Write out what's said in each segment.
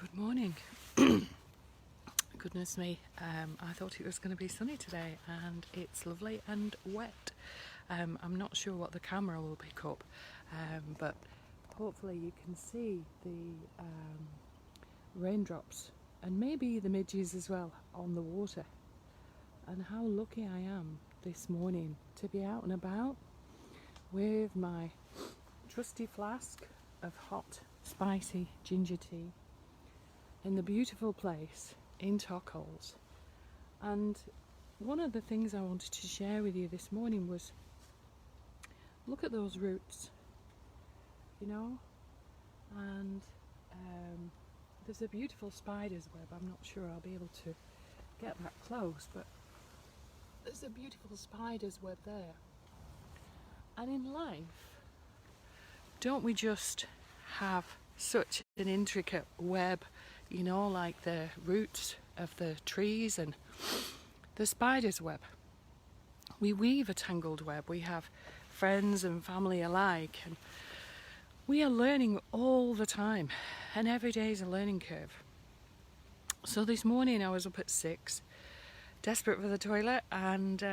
Good morning. Goodness me, I thought it was going to be sunny today and it's lovely and wet. I'm not sure what the camera will pick up, but hopefully you can see the raindrops and maybe the midges as well on the water, and how lucky I am this morning to be out and about with my trusty flask of hot spicy ginger tea in the beautiful place in Tockholes. And one of the things I wanted to share with you this morning was, look at those roots, and there's a beautiful spider's web. I'm not sure I'll be able to get that close, but there's a beautiful spider's web there. And in life, don't we just have such an intricate web, like the roots of the trees and the spider's web? We weave a tangled web. We have friends and family alike, and we are learning all the time, and every day is a learning curve. So this morning I was up at 6, desperate for the toilet, and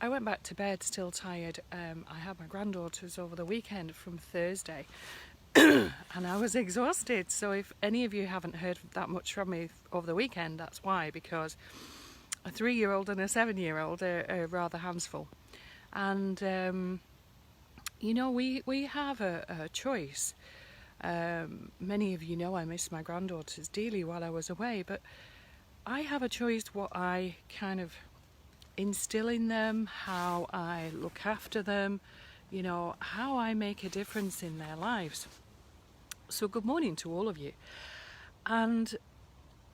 I went back to bed still tired. I had my granddaughters over the weekend from Thursday and I was exhausted. So if any of you haven't heard that much from me over the weekend, that's why, because a 3-year-old and a 7-year-old are rather handsful. And we have a choice. Many of you know I missed my granddaughters dearly while I was away, but I have a choice what I kind of instill in them, how I look after them, how I make a difference in their lives. So good morning to all of you. And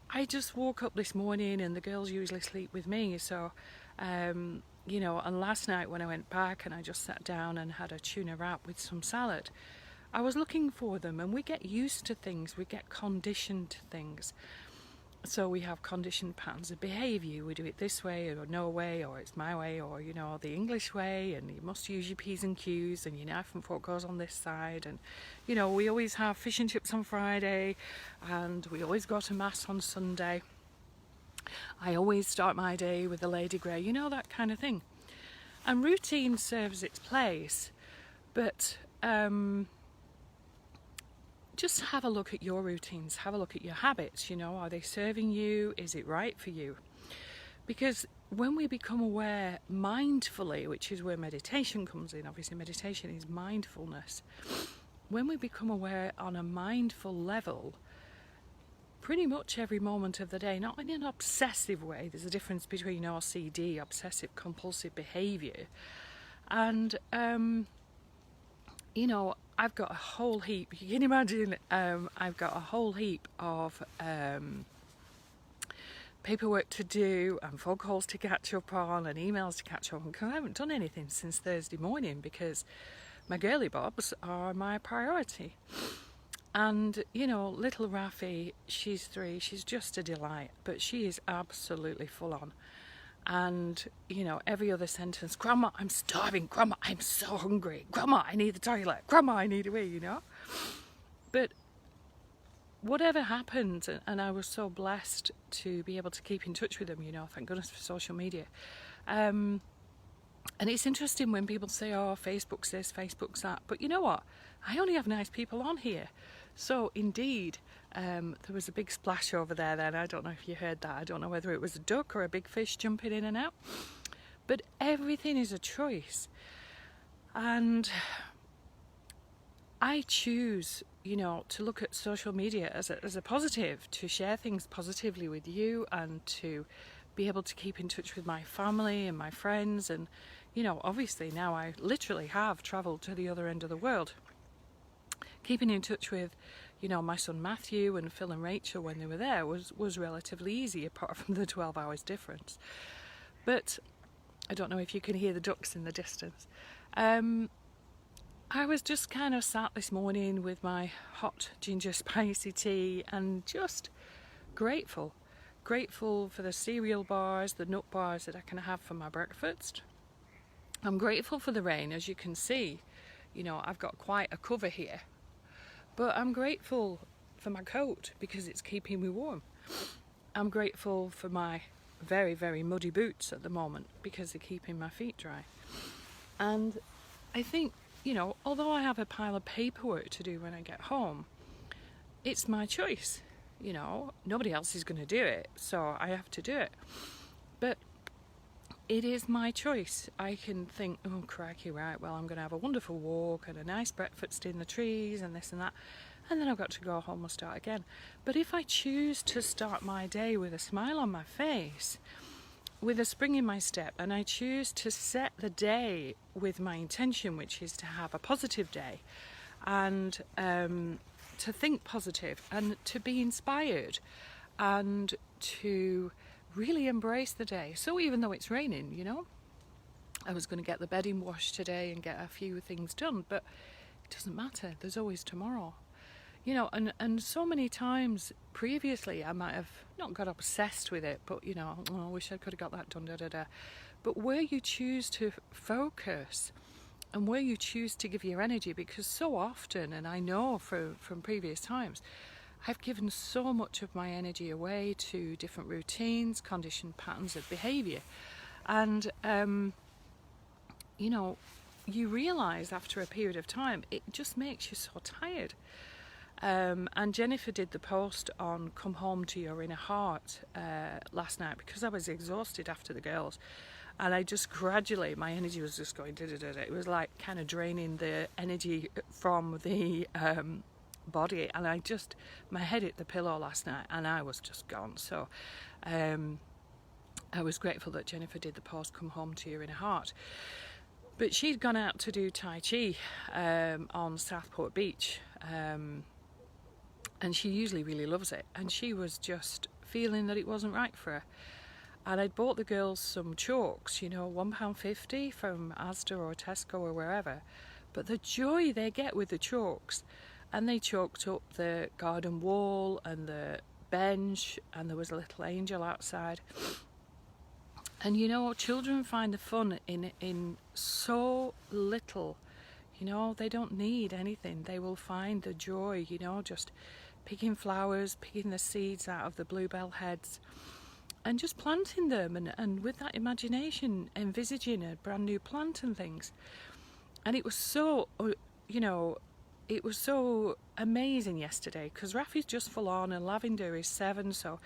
I just woke up this morning, and the girls usually sleep with me, so and last night when I went back and I just sat down and had a tuna wrap with some salad, I was looking for them, and we get used to things, we get conditioned to things. So we have conditioned patterns of behaviour. We do it this way, or no way, or it's my way, or the English way, and you must use your P's and Q's, and your knife and fork goes on this side, and we always have fish and chips on Friday, and we always go to mass on Sunday. I always start my day with a Lady Grey, that kind of thing. And routine serves its place, but just have a look at your routines, have a look at your habits, are they serving you? Is it right for you? Because when we become aware mindfully, which is where meditation comes in, obviously meditation is mindfulness. When we become aware on a mindful level, pretty much every moment of the day, not in an obsessive way, there's a difference between OCD, obsessive compulsive behaviour, and I've got a whole heap, you can imagine, I've got a whole heap of paperwork to do and phone calls to catch up on and emails to catch up on, because I haven't done anything since Thursday morning because my girly bobs are my priority. And little Rafi, she's 3, she's just a delight, but she is absolutely full on. And every other sentence, Grandma, I'm starving, Grandma, I'm so hungry, Grandma, I need the toilet, Grandma, I need a wee, But whatever happened, and I was so blessed to be able to keep in touch with them, thank goodness for social media. And it's interesting when people say, oh, Facebook's this, Facebook's that, but you know what, I only have nice people on here. So indeed, there was a big splash over there then. I don't know if you heard that. I don't know whether it was a duck or a big fish jumping in and out. But everything is a choice. And I choose, to look at social media as a positive, to share things positively with you, and to be able to keep in touch with my family and my friends. And, obviously now I literally have travelled to the other end of the world. Keeping in touch with, my son Matthew and Phil and Rachel when they were there was relatively easy, apart from the 12 hours difference. But I don't know if you can hear the ducks in the distance. I was just kind of sat this morning with my hot ginger spicy tea and just grateful for the cereal bars, the nut bars that I can have for my breakfast. I'm grateful for the rain. As you can see, I've got quite a cover here. But I'm grateful for my coat because it's keeping me warm. I'm grateful for my very, very muddy boots at the moment because they're keeping my feet dry. And I think, although I have a pile of paperwork to do when I get home, it's my choice. Nobody else is going to do it, so I have to do it. But it is my choice. I can think, oh crikey, right, well, I'm going to have a wonderful walk and a nice breakfast in the trees and this and that, and then I've got to go home and start again. But if I choose to start my day with a smile on my face, with a spring in my step, and I choose to set the day with my intention, which is to have a positive day, and to think positive, and to be inspired, and to really embrace the day. So even though it's raining, I was going to get the bedding washed today and get a few things done, but it doesn't matter. There's always tomorrow. And so many times previously I might have not got obsessed with it, but I wish I could have got that done, But where you choose to focus and where you choose to give your energy, because so often, and I know from previous times, I've given so much of my energy away to different routines, conditioned patterns of behaviour. And, you realise after a period of time, it just makes you so tired. And Jennifer did the post on Come Home to Your Inner Heart last night because I was exhausted after the girls. And I just gradually, my energy was just going da-da-da-da. It was like kind of draining the energy from the body. And my head hit the pillow last night and I was just gone. So I was grateful that Jennifer did the post Come Home to Your Inner Heart. But she'd gone out to do Tai Chi on Southport Beach. And she usually really loves it. And she was just feeling that it wasn't right for her. And I'd bought the girls some chalks, £1.50 from Asda or Tesco or wherever. But the joy they get with the chalks. And they chalked up the garden wall and the bench, and there was a little angel outside. And children find the fun in so little. They don't need anything. They will find the joy, just picking flowers, picking the seeds out of the bluebell heads, and just planting them, and with that imagination, envisaging a brand new plant and things. And it was so, it was so amazing yesterday, because Rafi's just full on, and Lavender is 7, so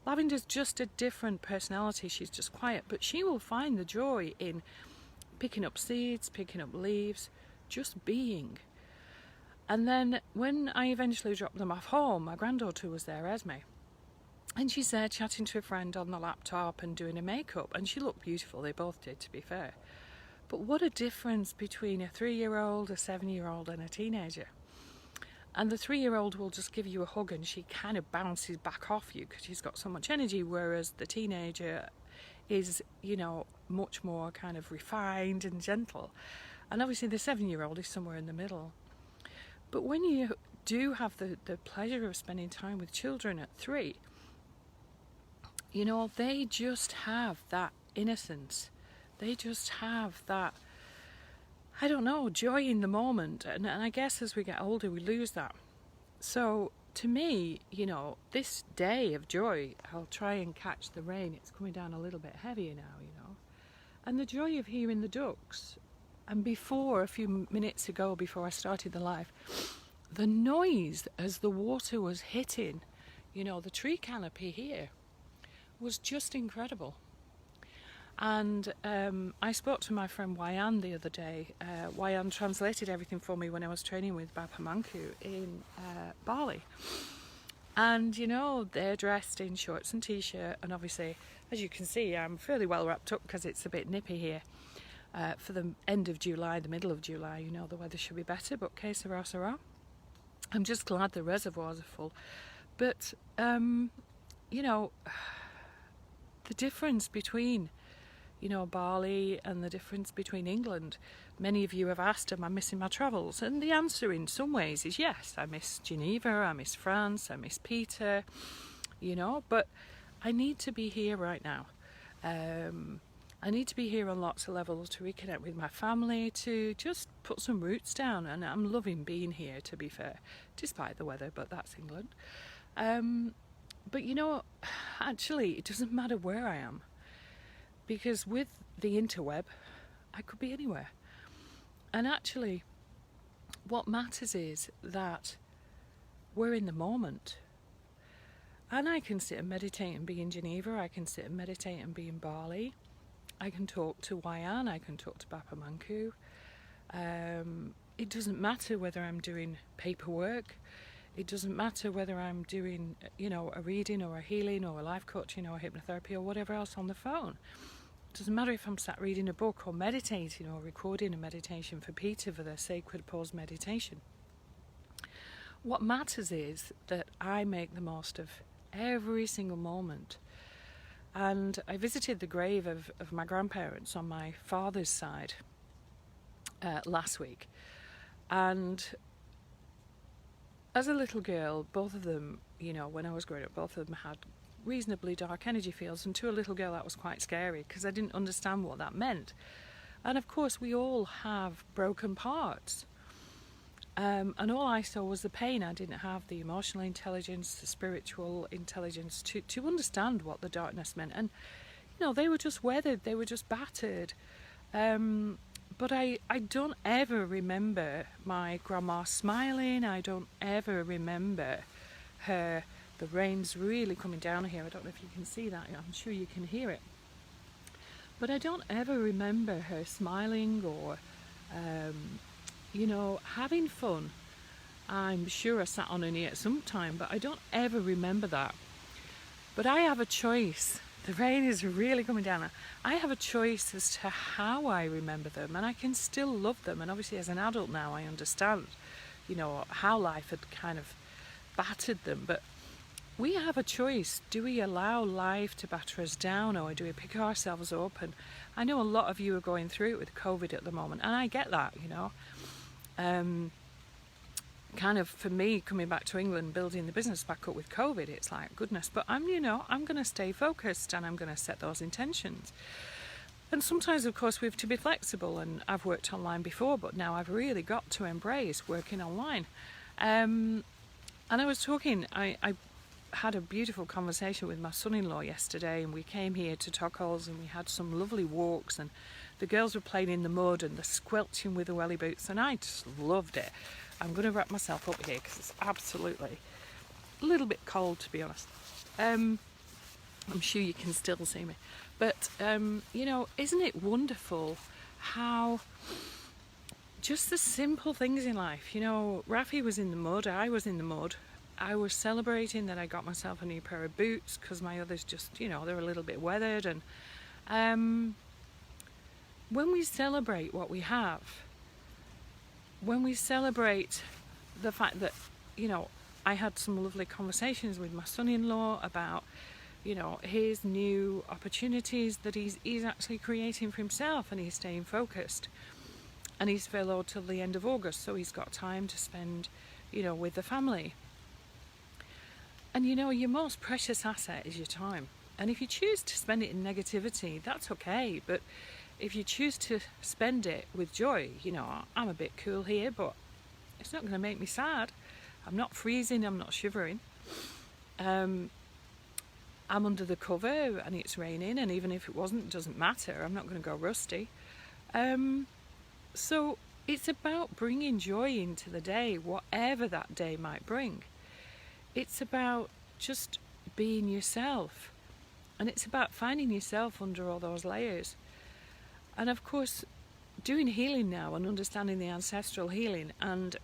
Lavender's just a different personality. She's just quiet, but she will find the joy in picking up seeds, picking up leaves, just being. And then when I eventually dropped them off home, my granddaughter was there, Esme, and she's there chatting to a friend on the laptop and doing her makeup, and she looked beautiful. They both did, to be fair. But what a difference between a 3-year-old, a 7-year-old and a teenager. And the 3-year-old will just give you a hug and she kind of bounces back off you because she's got so much energy, whereas the teenager is, much more kind of refined and gentle. And obviously the 7-year-old is somewhere in the middle. But when you do have the pleasure of spending time with children at 3, they just have that innocence. They just have that, joy in the moment. And I guess as we get older, we lose that. So to me, this day of joy, I'll try and catch the rain. It's coming down a little bit heavier now, And the joy of hearing the ducks. And before, a few minutes ago, before I started the live, the noise as the water was hitting, the tree canopy here, was just incredible. And I spoke to my friend Wayan the other day. Wayan translated everything for me when I was training with Baba Manku in Bali. And, they're dressed in shorts and t-shirt. And obviously, as you can see, I'm fairly well wrapped up because it's a bit nippy here. For the end of July, the middle of July, the weather should be better. But que sera, sera. I'm just glad the reservoirs are full. But, the difference between Bali and the difference between England. Many of you have asked, am I missing my travels? And the answer in some ways is yes. I miss Geneva, I miss France, I miss Peter, but I need to be here right now. And I need to be here on lots of levels to reconnect with my family, to just put some roots down. And I'm loving being here, to be fair, despite the weather, but that's England. But you know, actually, it doesn't matter where I am, because with the interweb, I could be anywhere. And actually, what matters is that we're in the moment. And I can sit and meditate and be in Geneva, I can sit and meditate and be in Bali, I can talk to Wayan, I can talk to Bapa Manku. It doesn't matter whether I'm doing paperwork, it doesn't matter whether I'm doing, a reading or a healing or a life coaching or hypnotherapy or whatever else on the phone. It doesn't matter if I'm sat reading a book or meditating or recording a meditation for Peter for the Sacred Pause meditation. What matters is that I make the most of every single moment. And I visited the grave of my grandparents on my father's side last week. And as a little girl, both of them, when I was growing up, both of them had reasonably dark energy fields. And to a little girl, that was quite scary because I didn't understand what that meant. And of course, we all have broken parts. And all I saw was the pain. I didn't have the emotional intelligence, the spiritual intelligence to understand what the darkness meant. And, they were just weathered, they were just battered. But I don't ever remember my grandma smiling. I don't ever remember her, the rain's really coming down here. I don't know if you can see that. I'm sure you can hear it. But I don't ever remember her smiling or, having fun. I'm sure I sat on her knee at some time, but I don't ever remember that. But I have a choice. The rain is really coming down. I have a choice as to how I remember them, and I can still love them. And obviously as an adult now, I understand, how life had kind of battered them. But we have a choice. Do we allow life to batter us down, or do we pick ourselves up? And I know a lot of you are going through it with COVID at the moment, and I get that, kind of for me coming back to England, building the business back up with COVID, it's like goodness, but I'm going to stay focused and I'm going to set those intentions. And sometimes of course we have to be flexible, and I've worked online before, but now I've really got to embrace working online. And I was talking, I had a beautiful conversation with my son-in-law yesterday, and we came here to Tockles and we had some lovely walks, and the girls were playing in the mud and the squelching with the welly boots, and I just loved it. I'm going to wrap myself up here because it's absolutely a little bit cold, to be honest. I'm sure you can still see me. But, isn't it wonderful how just the simple things in life, Rafi was in the mud, I was in the mud. I was celebrating that I got myself a new pair of boots because my others just, they're a little bit weathered. And when we celebrate what we have, when we celebrate the fact that, I had some lovely conversations with my son-in-law about, his new opportunities that he's actually creating for himself, and he's staying focused. And he's furloughed till the end of August, so he's got time to spend, with the family. And your most precious asset is your time. And if you choose to spend it in negativity, that's okay. But if you choose to spend it with joy, I'm a bit cool here, but it's not going to make me sad. I'm not freezing, I'm not shivering. I'm under the cover and it's raining, and even if it wasn't, it doesn't matter. I'm not going to go rusty. So it's about bringing joy into the day, whatever that day might bring. It's about just being yourself. And it's about finding yourself under all those layers. And of course, doing healing now and understanding the ancestral healing. And,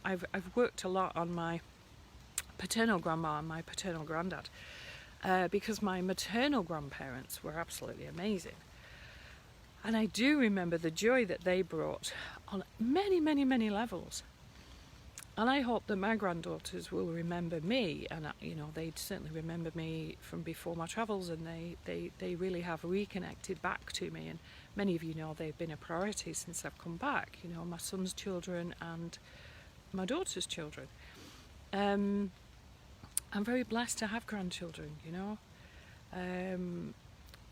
I've worked a lot on my paternal grandma and my paternal granddad. Because my maternal grandparents were absolutely amazing. And I do remember the joy that they brought on many, many, many levels. And I hope that my granddaughters will remember me, and they'd certainly remember me from before my travels, and they really have reconnected back to me. And many of you know they've been a priority since I've come back, my son's children and my daughter's children. I'm very blessed to have grandchildren, and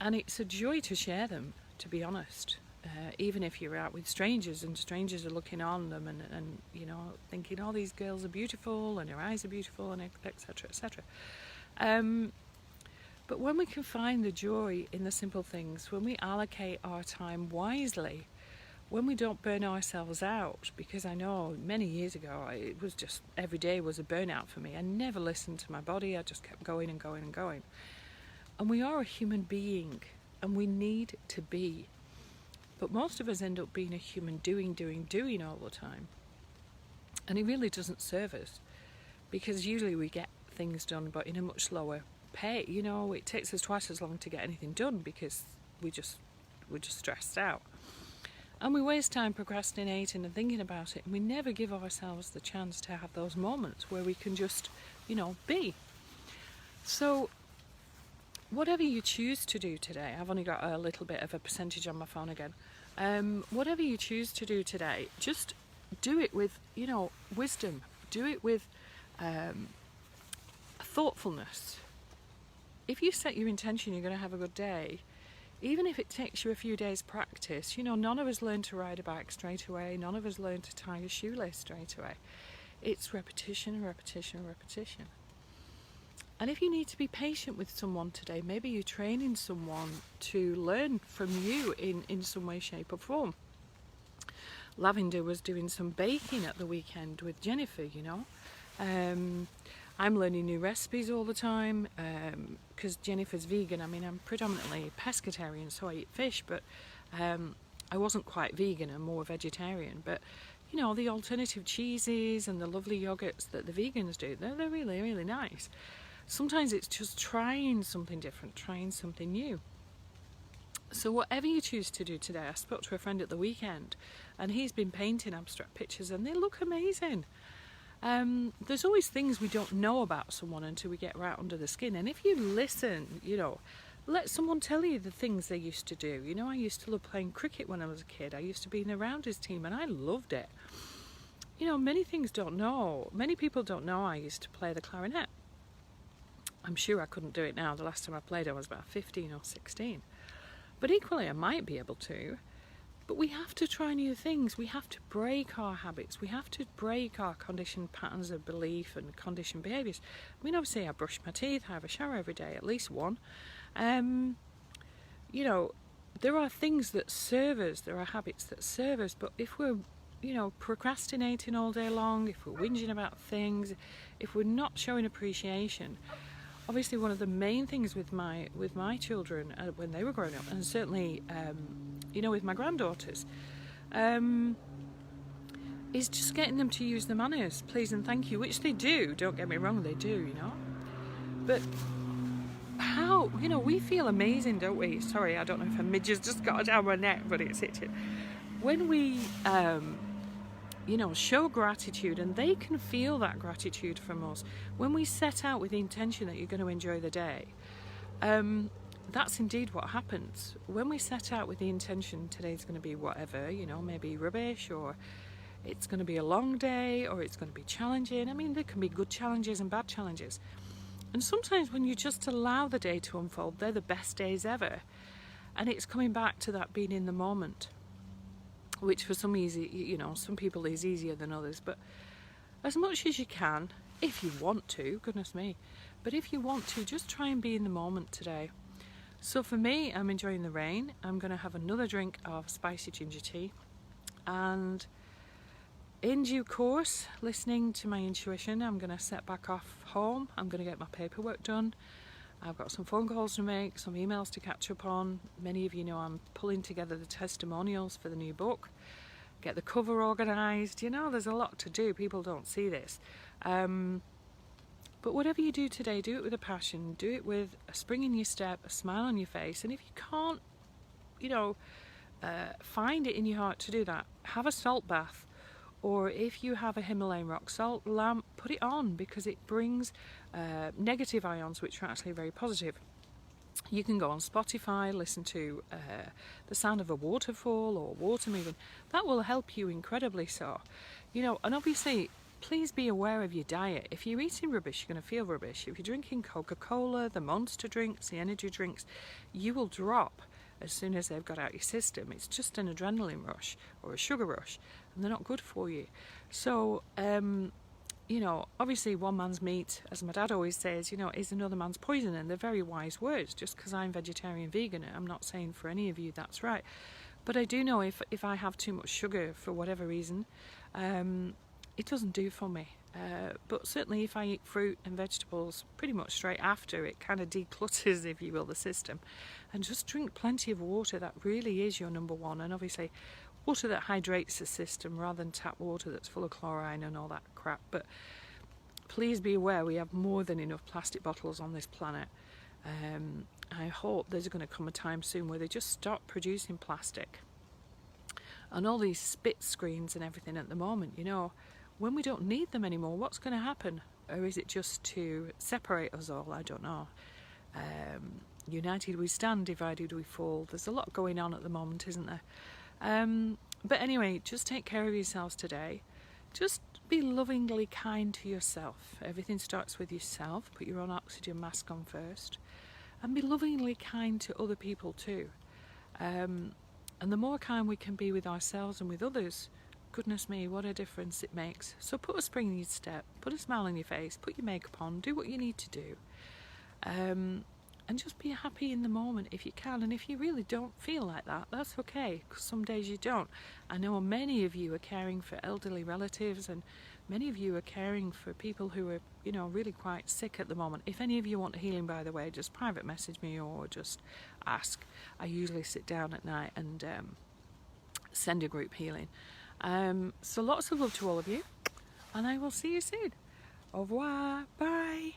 it's a joy to share them. to be honest. Even if you're out with strangers and strangers are looking on them and you know, thinking, oh, these girls are beautiful and her eyes are beautiful and etc, etc. But when we can find the joy in the simple things, when we allocate our time wisely, when we don't burn ourselves out, because I know many years ago it was just every day was a burnout for me. I never listened to my body. I just kept going and going and going. And we are a human being and we need to be. But most of us end up being a human doing all the time. And it really doesn't serve us, because usually we get things done but in a much slower pay. You know, it takes us twice as long to get anything done because we're just stressed out. And we waste time procrastinating and thinking about it, and we never give ourselves the chance to have those moments where we can just, you know, be. So whatever you choose to do today, I've only got a little bit of a percentage on my phone again. Whatever you choose to do today, just do it with, you know, wisdom. Do it with thoughtfulness. If you set your intention you're going to have a good day, even if it takes you a few days practice, you know, none of us learn to ride a bike straight away. None of us learn to tie a shoelace straight away. It's repetition, repetition, repetition. And if you need to be patient with someone today, maybe you're training someone to learn from you in some way, shape or form. Lavender was doing some baking at the weekend with Jennifer, you know. I'm learning new recipes all the time because Jennifer's vegan. I mean, I'm predominantly pescatarian, so I eat fish, but I wasn't quite vegan, I'm more vegetarian. But, you know, the alternative cheeses and the lovely yogurts that the vegans do, they're really, really nice. Sometimes it's just trying something different, trying something new. So whatever you choose to do today, I spoke to a friend at the weekend and he's been painting abstract pictures and they look amazing. There's always things we don't know about someone until we get right under the skin. And if you listen, you know, let someone tell you the things they used to do. You know, I used to love playing cricket when I was a kid. I used to be in the rounders team and I loved it. You know, many people don't know I used to play the clarinet. I'm sure I couldn't do it now. The last time I played I was about 15 or 16. But equally I might be able to. But we have to try new things. We have to break our habits. We have to break our conditioned patterns of belief and conditioned behaviours. I mean, obviously I brush my teeth, I have a shower every day, at least one. You know, there are things that serve us, there are habits that serve us, but if we're, you know, procrastinating all day long, if we're whinging about things, if we're not showing appreciation. Obviously one of the main things with my children when they were growing up, and certainly you know, with my granddaughters, is just getting them to use the manners, please and thank you, which they do, don't get me wrong, they do, you know. But how, you know, we feel amazing, don't we? Sorry, I don't know if a midge's just got down my neck, but it's itching. When we you know, show gratitude, and they can feel that gratitude from us. When we set out with the intention that you're going to enjoy the day, that's indeed what happens. When we set out with the intention today's going to be whatever, you know, maybe rubbish, or it's going to be a long day, or it's going to be challenging. I mean, there can be good challenges and bad challenges. And sometimes when you just allow the day to unfold, they're the best days ever. And it's coming back to that being in the moment, which for some people is easier than others. But as much as you can, if you want to, goodness me, but if you want to, just try and be in the moment today. So for me, I'm enjoying the rain. I'm going to have another drink of spicy ginger tea, and in due course, listening to my intuition, I'm going to set back off home. I'm going to get my paperwork done. I've got some phone calls to make, some emails to catch up on. Many of you know I'm pulling together the testimonials for the new book, get the cover organised. You know, there's a lot to do. People don't see this. But whatever you do today, do it with a passion. Do it with a spring in your step, a smile on your face. And if you can't, you know, find it in your heart to do that, have a salt bath. Or if you have a Himalayan rock salt lamp, put it on, because it brings negative ions, which are actually very positive. You can go on Spotify, listen to the sound of a waterfall or water moving. That will help you incredibly so. You know, and obviously, please be aware of your diet. If you're eating rubbish, you're going to feel rubbish. If you're drinking Coca-Cola, the Monster drinks, the energy drinks, you will drop as soon as they've got out your system. It's just an adrenaline rush or a sugar rush, and they're not good for you. So, you know, obviously one man's meat, as my dad always says, you know, is another man's poison, and they're very wise words. Just because I'm vegetarian, vegan, I'm not saying for any of you that's right. But I do know if I have too much sugar for whatever reason, it doesn't do for me. But certainly if I eat fruit and vegetables pretty much straight after, it kind of declutters, if you will, the system. And just drink plenty of water. That really is your number one. And obviously water that hydrates the system rather than tap water that's full of chlorine and all that crap. But please be aware we have more than enough plastic bottles on this planet. I hope there's going to come a time soon where they just stop producing plastic. And all these spit screens and everything at the moment, you know, when we don't need them anymore, what's going to happen? Or is it just to separate us all? I don't know. United we stand, divided we fall. There's a lot going on at the moment, isn't there? But anyway, just take care of yourselves today. Just be lovingly kind to yourself. Everything starts with yourself. Put your own oxygen mask on first. And be lovingly kind to other people too. And the more kind we can be with ourselves and with others, goodness me, what a difference it makes. So put a spring in your step, put a smile on your face, put your makeup on, do what you need to do. And just be happy in the moment if you can. And if you really don't feel like that, that's okay, because some days you don't. I know many of you are caring for elderly relatives, and many of you are caring for people who are, you know, really quite sick at the moment. If any of you want healing, by the way, just private message me or just ask. I usually sit down at night and send a group healing. So lots of love to all of you, and I will see you soon. Au revoir. Bye.